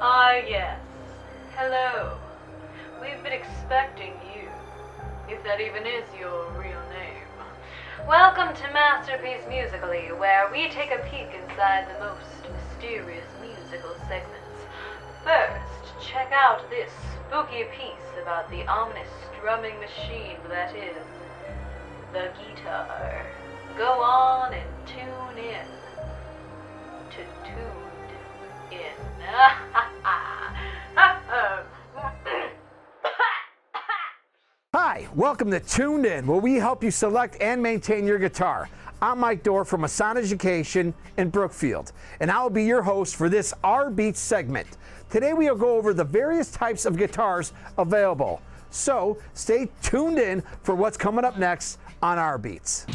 Ah, yes. Hello. We've been expecting you, if that even is your real name. Welcome to Masterpiece Musically, where we take a peek inside the most mysterious musical segments. First, check out this spooky piece about the ominous strumming machine that is the guitar. Go on and tune in to Tuned In. Hi, welcome to Tuned In, where we help you select and maintain your guitar. I'm Mike Dorr from Masson Education in Brookfield, and I will be your host for this RBeats segment. Today we will go over the various types of guitars available. So stay tuned in for what's coming up next on RBeats.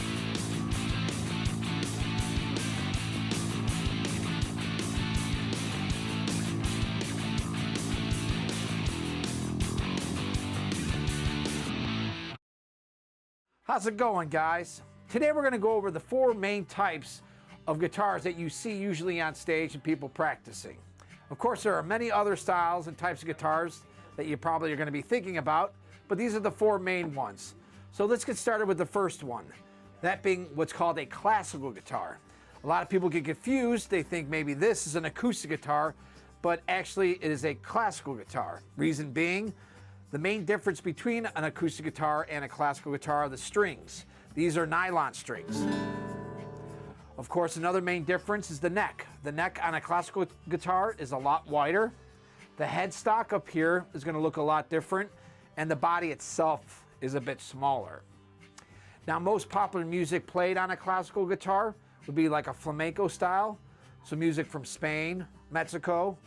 How's it going, guys? Today we're going to go over the four main types of guitars that you see usually on stage and people practicing. Of course, there are many other styles and types of guitars that you probably are going to be thinking about, but these are the four main ones. So let's get started with the first one, that being what's called a classical guitar. A lot of people get confused. They think maybe this is an acoustic guitar, but actually it is a classical guitar. Reason being, the main difference between an acoustic guitar and a classical guitar are the strings. These are nylon strings. Of course, another main difference is the neck. The neck on a classical guitar is a lot wider. The headstock up here is going to look a lot different, and the body itself is a bit smaller. Now, most popular music played on a classical guitar would be like a flamenco style, so music from Spain, Mexico.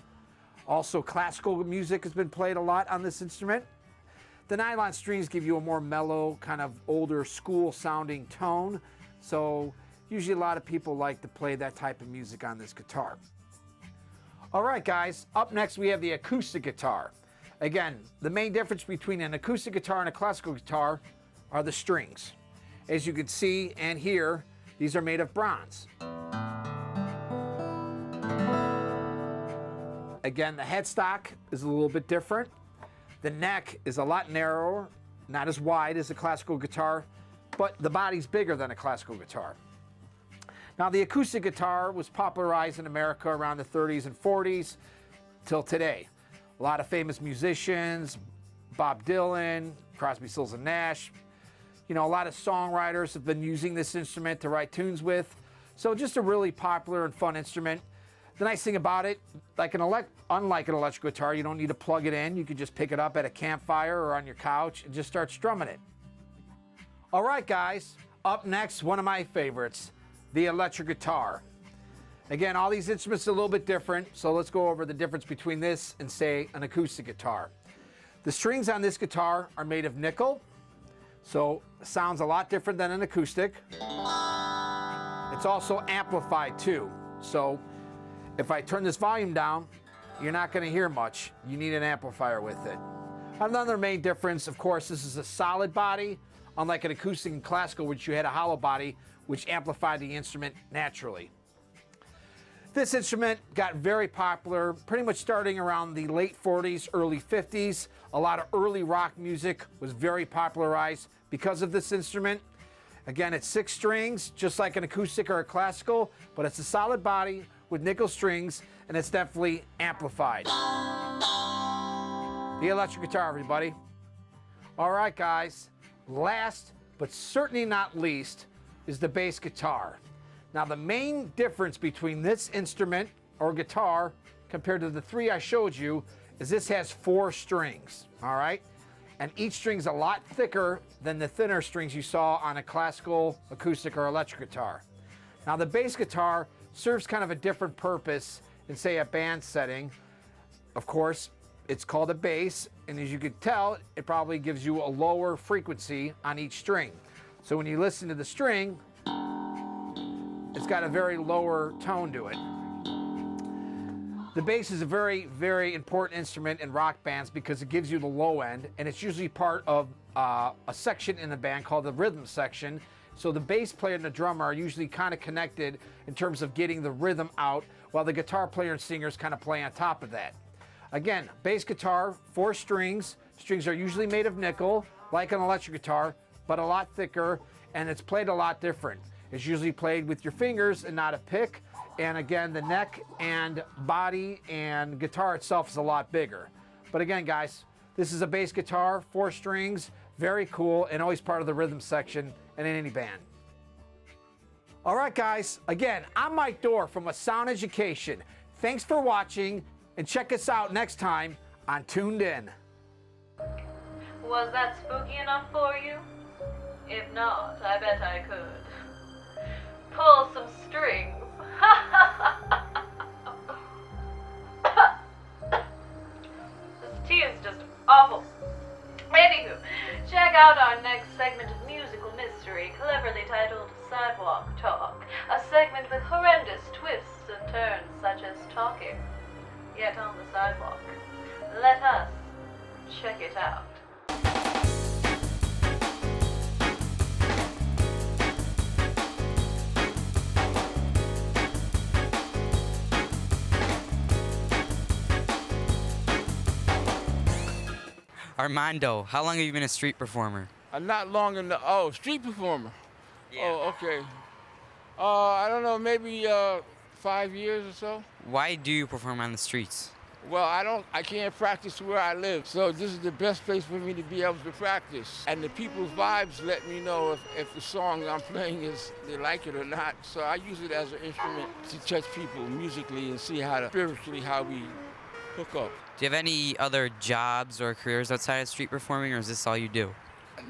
Also, classical music has been played a lot on this instrument. The nylon strings give you a more mellow, kind of older school sounding tone, so usually a lot of people like to play that type of music on this guitar. All right, guys, up next we have the acoustic guitar. Again, the main difference between an acoustic guitar and a classical guitar are the strings. As you can see and hear, these are made of bronze. Again, the headstock is a little bit different. The neck is a lot narrower, not as wide as a classical guitar, but the body's bigger than a classical guitar. Now, the acoustic guitar was popularized in America around the 30s and 40s till today. A lot of famous musicians, Bob Dylan, Crosby, Stills and Nash, a lot of songwriters have been using this instrument to write tunes with. So just a really popular and fun instrument. The nice thing about it, unlike an electric guitar, you don't need to plug it in. You can just pick it up at a campfire or on your couch and just start strumming it. All right, guys, up next, one of my favorites, the electric guitar. Again, all these instruments are a little bit different, so let's go over the difference between this and, say, an acoustic guitar. The strings on this guitar are made of nickel, so it sounds a lot different than an acoustic. It's also amplified too, so if I turn this volume down, you're not going to hear much. You need an amplifier with it. Another main difference, of course, this is a solid body, unlike an acoustic and classical, which you had a hollow body, which amplified the instrument naturally. This instrument got very popular pretty much starting around the late 40s, early 50s. A lot of early rock music was very popularized because of this instrument. Again, it's 6 strings, just like an acoustic or a classical, but it's a solid body with nickel strings, and it's definitely amplified. The electric guitar, everybody. All right, guys, last but certainly not least is the bass guitar. Now, the main difference between this instrument or guitar compared to the 3 I showed you is this has 4 strings, all right? And each string's a lot thicker than the thinner strings you saw on a classical, acoustic, or electric guitar. Now, the bass guitar serves kind of a different purpose in, say, a band setting. Of course, it's called a bass, and as you can tell, it probably gives you a lower frequency on each string. So when you listen to the string, it's got a very lower tone to it. The bass is a very, very important instrument in rock bands because it gives you the low end, and it's usually part of a section in the band called the rhythm section. So the bass player and the drummer are usually kind of connected in terms of getting the rhythm out, while the guitar player and singers kind of play on top of that. Again, bass guitar, 4 strings. Strings are usually made of nickel, like an electric guitar, but a lot thicker, and it's played a lot different. It's usually played with your fingers and not a pick. And again, the neck and body and guitar itself is a lot bigger. But again, guys, this is a bass guitar, 4 strings, very cool, and always part of the rhythm section in any band. All right, guys, again, I'm Mike Dorr from A Sound Education. Thanks for watching, and check us out next time on Tuned In. Was that spooky enough for you? If not, I bet I could. Pull some strings. This tea is just awful. Anywho, check out our next segment of musical mystery, cleverly titled Sidewalk Talk, a segment with horrendous twists and turns such as talking, yet on the sidewalk. Let us check it out. Armando, how long have you been a street performer? Not long enough. Street performer. Yeah. Oh, okay. I don't know, maybe 5 years or so. Why do you perform on the streets? Well, I can't practice where I live, so this is the best place for me to be able to practice. And the people's vibes let me know if the song I'm playing they like it or not. So I use it as an instrument to touch people musically and see how we hook up. Do you have any other jobs or careers outside of street performing, or is this all you do?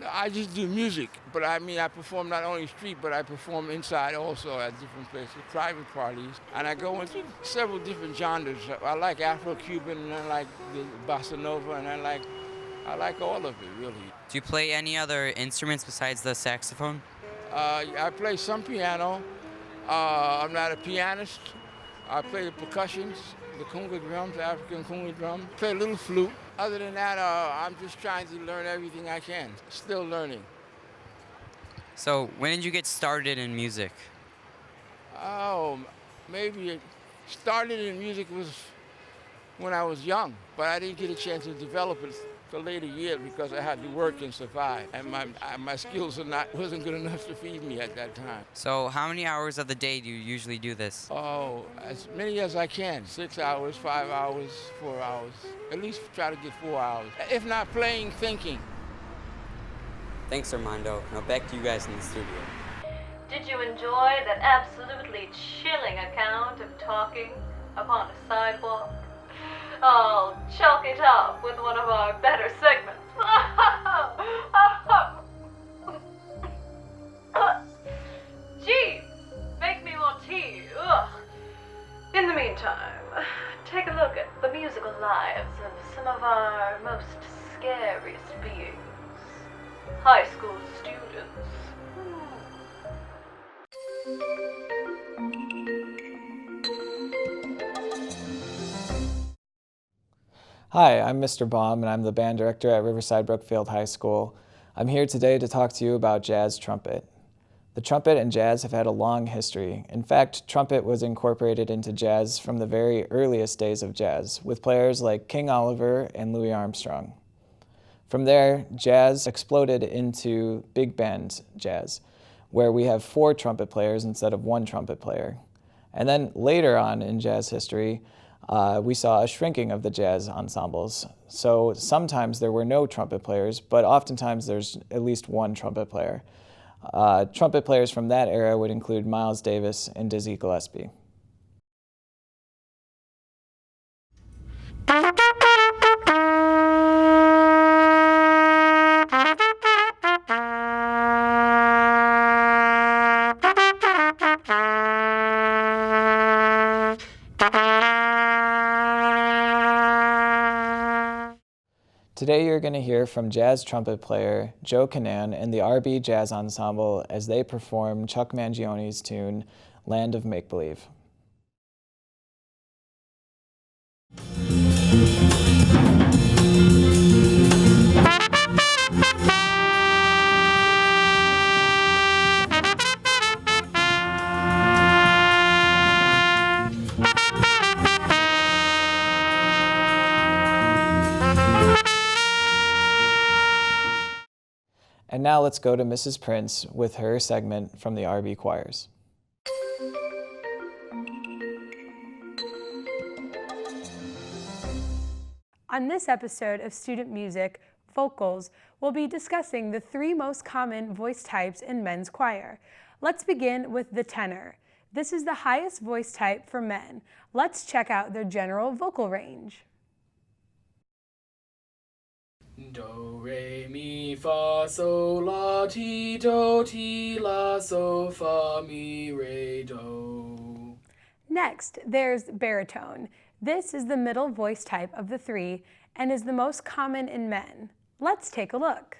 I just do music, but I perform not only street, but I perform inside also at different places, private parties. And I go into several different genres. I like Afro-Cuban, and I like the bossa nova, and I like all of it, really. Do you play any other instruments besides the saxophone? I play some piano. I'm not a pianist. I play the percussions, the conga drums, the African conga drum. Play a little flute. Other than that, I'm just trying to learn everything I can. Still learning. So when did you get started in music? Oh, maybe it started in music was when I was young, but I didn't get a chance to develop it till later years because I had to work and survive, and my skills wasn't good enough to feed me at that time. So how many hours of the day do you usually do this? Oh, as many as I can. 6 hours, 5 hours, 4 hours. At least try to get 4 hours. If not playing, thinking. Thanks, Armando. Now back to you guys in the studio. Did you enjoy that absolutely chilling account of talking upon a sidewalk? I'll chalk it up with one of our better segments. Jeez, make me more tea. Ugh. In the meantime, take a look at the musical lives of some of our most scariest beings. High school students. Hi, I'm Mr. Baum, and I'm the band director at Riverside Brookfield High School. I'm here today to talk to you about jazz trumpet. The trumpet and jazz have had a long history. In fact, trumpet was incorporated into jazz from the very earliest days of jazz, with players like King Oliver and Louis Armstrong. From there, jazz exploded into big band jazz, where we have 4 trumpet players instead of 1 trumpet player. And then later on in jazz history, we saw a shrinking of the jazz ensembles. So sometimes there were no trumpet players, but oftentimes there's at least 1 trumpet player. Trumpet players from that era would include Miles Davis and Dizzy Gillespie. Today you're going to hear from jazz trumpet player Joe Canan and the RB Jazz Ensemble as they perform Chuck Mangione's tune, Land of Make-Believe. And now let's go to Mrs. Prince with her segment from the RB choirs. On this episode of Student Music, Vocals, we'll be discussing the 3 most common voice types in men's choir. Let's begin with the tenor. This is the highest voice type for men. Let's check out their general vocal range. Do, re, mi, fa, sol, la, ti, do, ti, la, so, fa, mi, re, do. Next, there's baritone. This is the middle voice type of the 3 and is the most common in men. Let's take a look.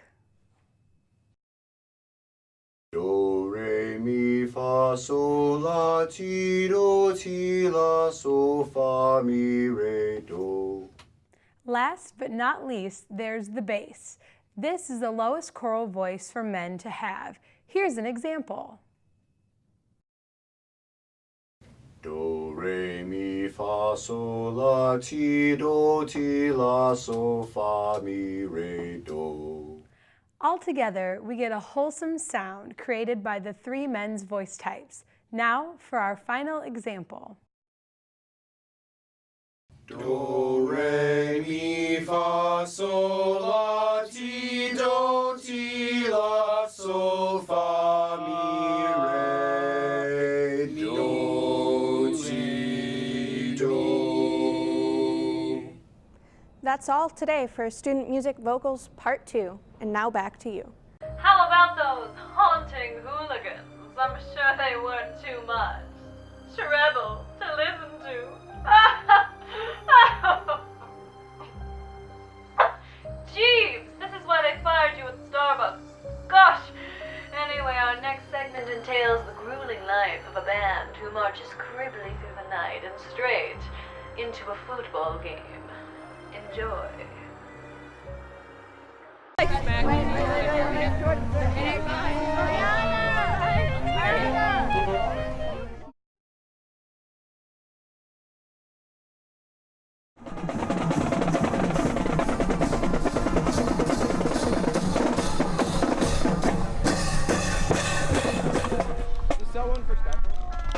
Do, re, mi, fa, sol, la, ti, do, ti, la, so, fa, mi, re, do. Last but not least, there's the bass. This is the lowest choral voice for men to have. Here's an example. Do, re, mi, fa, sol, la, ti, do, ti, la, so, fa, mi, re, do. Altogether, we get a wholesome sound created by the 3 men's voice types. Now for our final example. Do, re, mi, fa, sol, la, ti, do, ti, la, so, fa, mi, re, do, ti, do. That's all today for Student Music Vocals Part 2. And now back to you. How about those haunting hooligans? I'm sure they weren't too much. Treble to listen to. Jeeves, this is why they fired you at Starbucks. Gosh! Anyway, our next segment entails the grueling life of a band who marches cribly through the night and straight into a football game. Enjoy.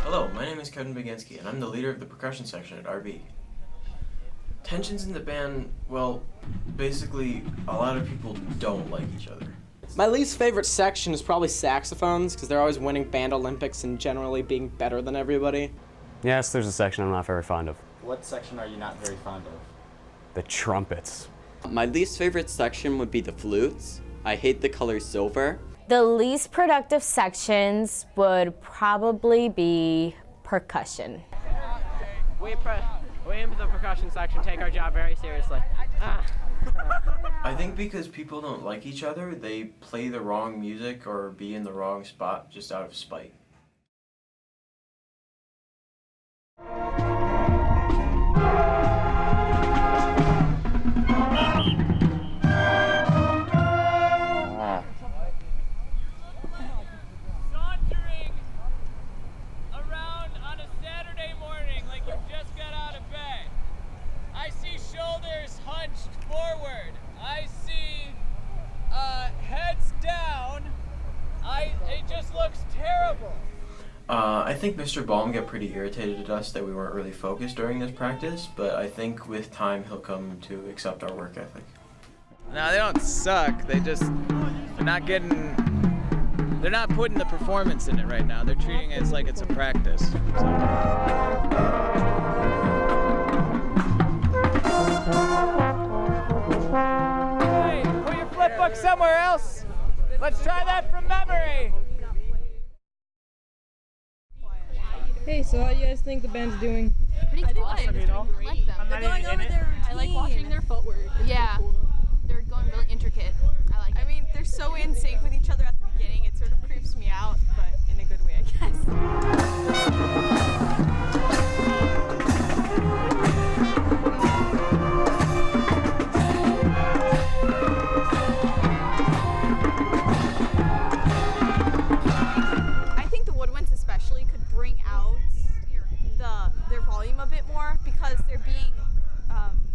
Hello, my name is Kevin Baginski, and I'm the leader of the percussion section at RB. Tensions in the band, well, basically, a lot of people don't like each other. My least favorite section is probably saxophones, because they're always winning band Olympics and generally being better than everybody. Yes, there's a section I'm not very fond of. What section are you not very fond of? The trumpets. My least favorite section would be the flutes. I hate the color silver. The least productive sections would probably be percussion. We in the percussion section take our job very seriously. I think because people don't like each other, they play the wrong music or be in the wrong spot just out of spite. Sauntering around on a Saturday morning like you just got out of bed. I see shoulders hunched forward. I see heads down. It just looks terrible. I think Mr. Baum got pretty irritated at us that we weren't really focused during this practice, but I think with time he'll come to accept our work ethic. No, they don't suck. They're not putting the performance in it right now. They're treating it as like it's a practice. Hey, put your flip book somewhere else. Let's try that from memory. Hey, so how do you guys think the band's doing? Pretty good. I like them. They're going over their routine. I like watching their footwork. Yeah. Cool. They're going really intricate. I like it. I mean, they're so in sync with each other at the beginning, it sort of creeps me out, but in a good way, I I think the woodwinds especially could bring out their volume a bit more because they're being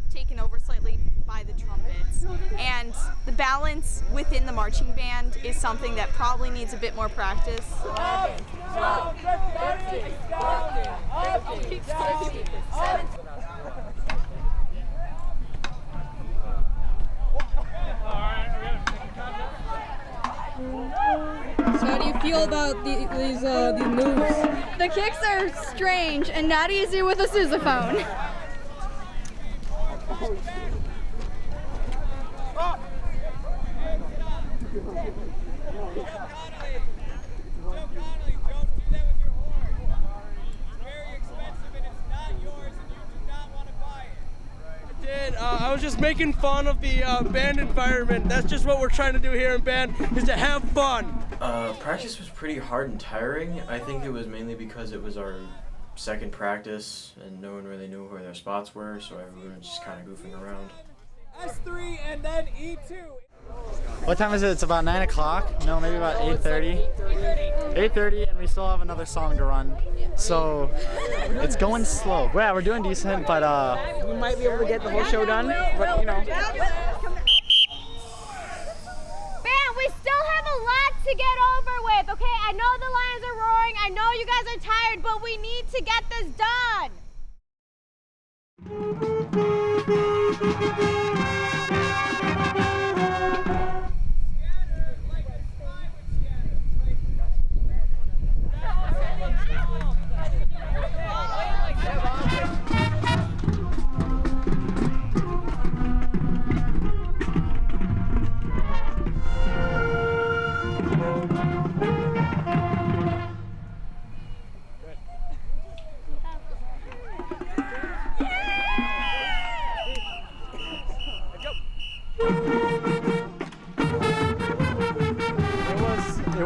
taken over slightly by the trumpets, and the balance within the marching band is something that probably needs a bit more practice. So how do you feel about these moves? The kicks are strange and not easy with a sousaphone. I was just making fun of the band environment. That's just what we're trying to do here in band, is to have fun. Practice was pretty hard and tiring. I think it was mainly because it was our second practice and no one really knew where their spots were, so everyone was just kind of goofing around. S3 and then E2. What time is it? It's about 9 o'clock. No, maybe about 8:30. 8:30, and we still have another song to run. So it's going slow. Yeah, we're doing decent, but we might be able to get the whole show done, but you know. Bam, we still have a lot to get over with, okay? I know the lions are roaring, I know you guys are tired, but we need to get this done.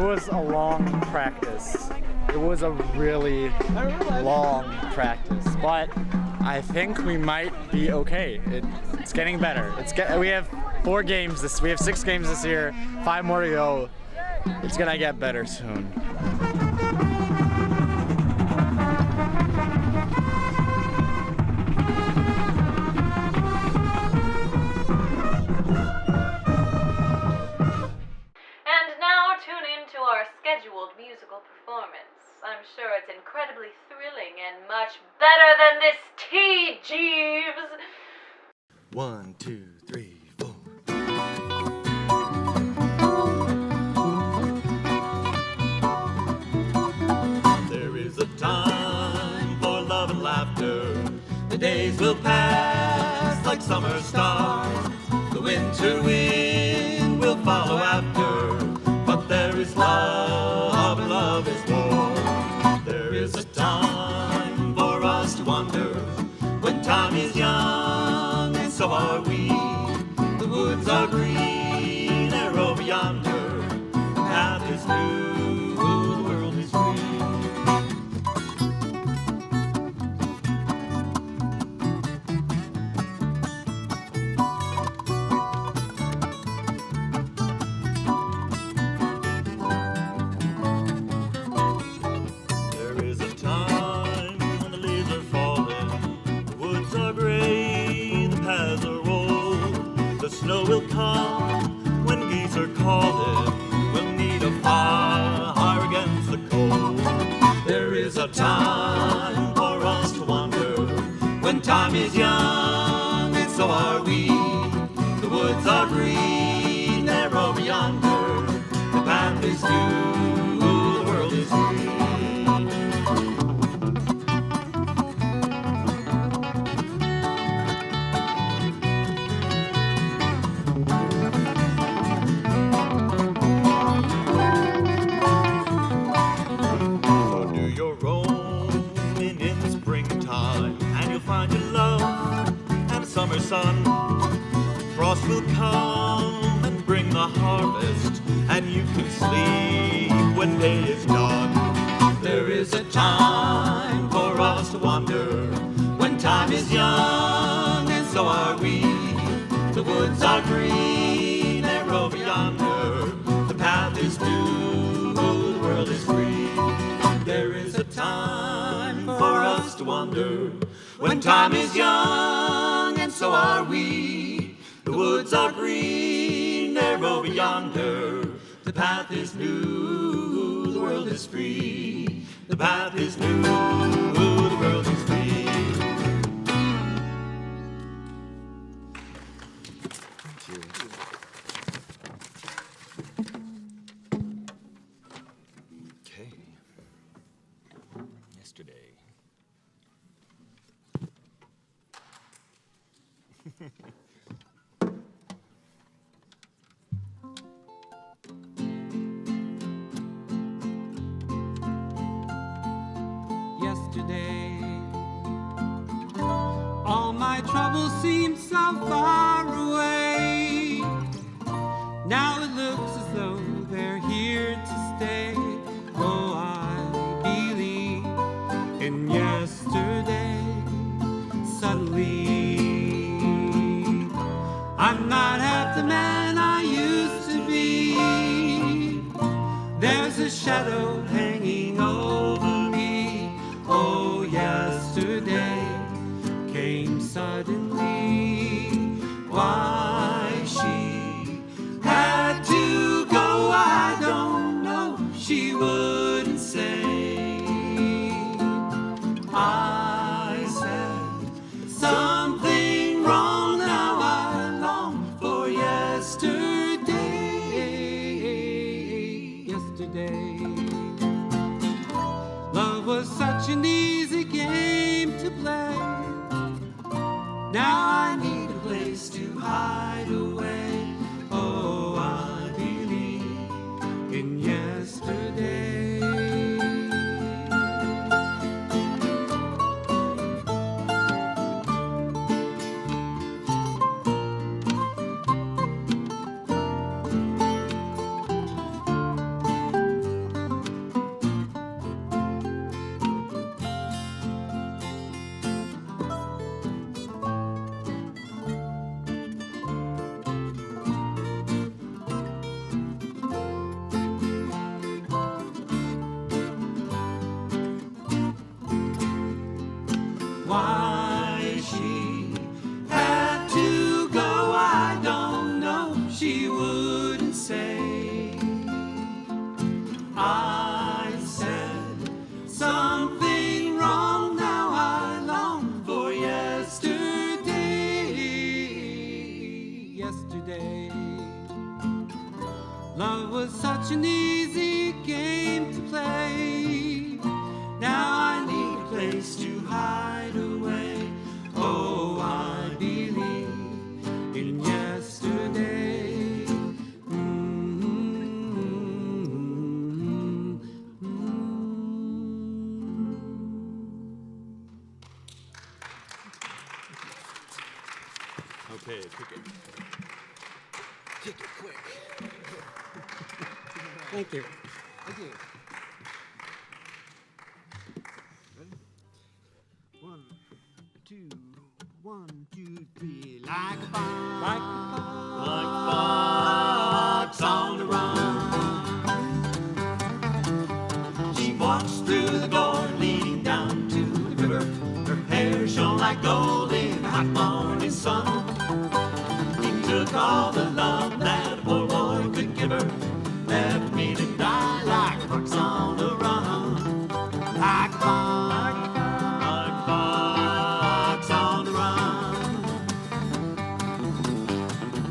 it was a long practice. It was a really long practice, but I think we might be okay. It's getting better. We have 4 games we have 6 games this year, 5 more to go. It's gonna get better soon. Our scheduled musical performance. I'm sure it's incredibly thrilling and much better than this tea, Jeeves. 1, 2, 3, 4. There is a time for love and laughter. The days will pass like summer stars. The winter wind will follow after. But there is love, and love is war. There is a time for us to wonder when time is young, and so are we. The woods are green, they're over yonder. The path is new, the world is free. Snow will come when geese are calling. We'll need a fire against the cold. There is a time for us to wonder when time is young, and so are we. The woods are green, they're over yonder. The path is new, the world is free. Summer sun, frost will come and bring the harvest, and you can sleep when day is done. There is a time for us to wonder when time is young, and so are we. The woods are green, they're over yonder. The path is new, the world is free. There is a time for us to wonder when time is young, and so are we. The woods are green, yonder. The path is new, the world is free. The path is new, the world is free. Okay. Yesterday. Yesterday, all my troubles seemed so far away. Now it looks as though they're here to stay. Oh, I believe in yesterday. Suddenly, I'm not half the man I used to be. There's a shadow hanging over me. Oh, yesterday came suddenly. Why she had to go, I don't know. She wouldn't say. I said something wrong. Now I long for yesterday. Yesterday, love was such an easy game to play. Now I need a place to hide away. Oh, I believe in yesterday. Why she had to go, I don't know. She wouldn't say. I said something wrong. Now I long for yesterday. Yesterday, love was such an easy game to play. Now I need a place to hide away. Oh, I believe in yesterday. Okay, pick it. Pick it quick. Thank you. Thank you. Ready? 1, 2, 1, 2, 3. Like a fox, like a fox on the run. She walks through the door leading down to the river. Her hair shone like gold in the hot morning sun. He took all the love that a poor boy could give her. Left me to die like a fox on the run. Like a fox on the run.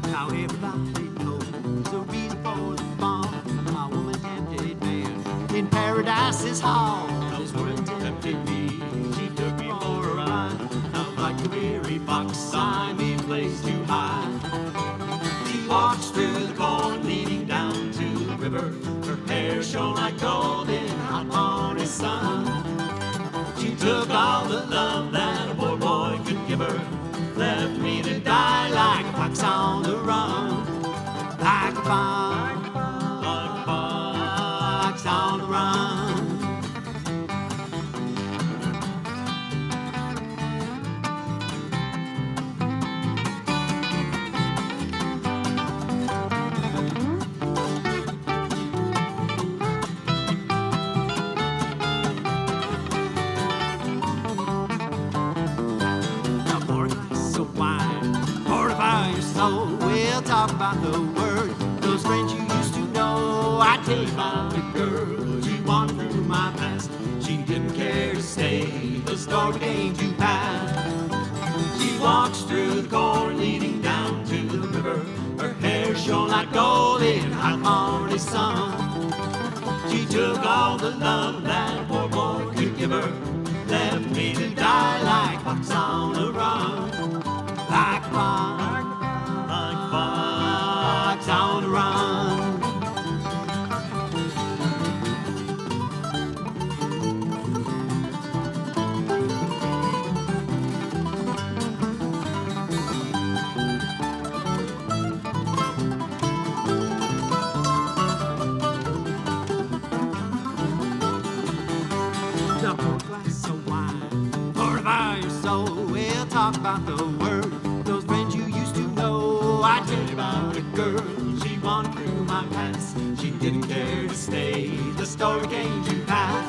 Now everybody knows the reason for the fall. My woman tempted man in Paradise's hall. Those women tempted me. She took me for a ride. Now like a weary fox, I need a place to hide. She walks through the corn leading down to the river. Her hair shone like gold in the hot morning sun. She took all the love that a poor boy could give her. Left me to die like a fox on the run. Like a fox on the run. We'll talk about the word, those strange tell you about a girl. She wandered through my past. She didn't care to stay. The story came to pass. She walks through the corn leading down to the river. Her hair shone like gold in hot morning sun. She took all the love that a poor boy could give her. Left me to die like fox on the run. Like fox on the run. Now pour a glass of wine, pour it by your soul. We'll talk about the word, those friends you used to know. I tell you about a girl, she wandered through my past. She didn't care to stay, the story came to pass.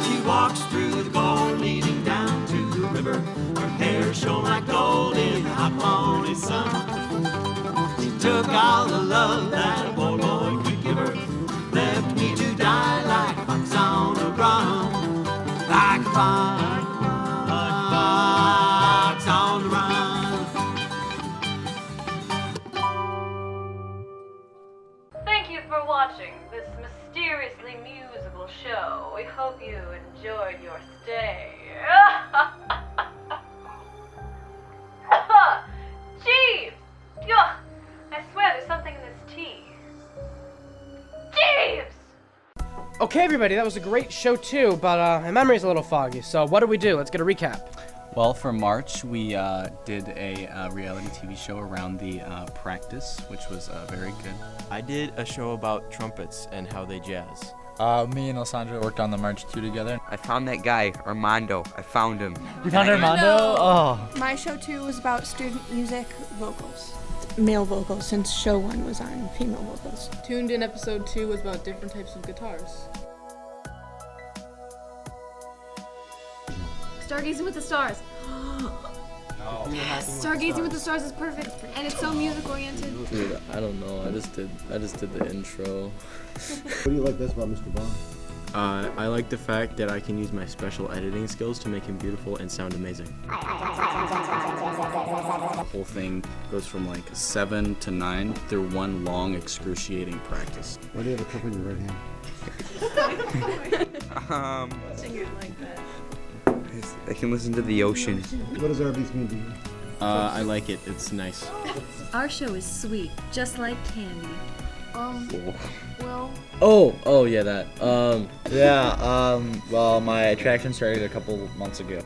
She walks through the corn leading down to the river. Her hair shone like gold in the hot morning sun. She took all the love that a poor boy could give her. Left me to die like a fox on the run. Like a fox on the run. Thank you for watching this mysteriously musical show. We hope you enjoyed your stay. Jeeves! I swear there's something in this tea. Jeeves! Okay, everybody, that was a great show too, but my memory's a little foggy, so what did we do? Let's get a recap. Well, for March, we did a reality TV show around the practice, which was very good. I did a show about trumpets and how they jazz. Me and Alessandra worked on the March 2 together. I found that guy, Armando. I found him. You found Armando? Oh. My show 2 was about student music vocals. Male vocals, since show 1 was on female vocals. Tuned in episode 2 was about different types of guitars. Stargazing with the stars. Stargazing with the stars is perfect, and it's so music oriented. Dude, I don't know. I just did the intro. What do you like best about Mr. Bond? I like the fact that I can use my special editing skills to make him beautiful and sound amazing. The whole thing goes from like 7 to 9 through one long, excruciating practice. Why do you have a cup in your right hand? Singers like that. I can listen to the ocean. What does RBeats mean to you? I like it. It's nice. Our show is sweet, just like candy. Well. Oh, yeah, that. Well, my attraction started a couple months ago.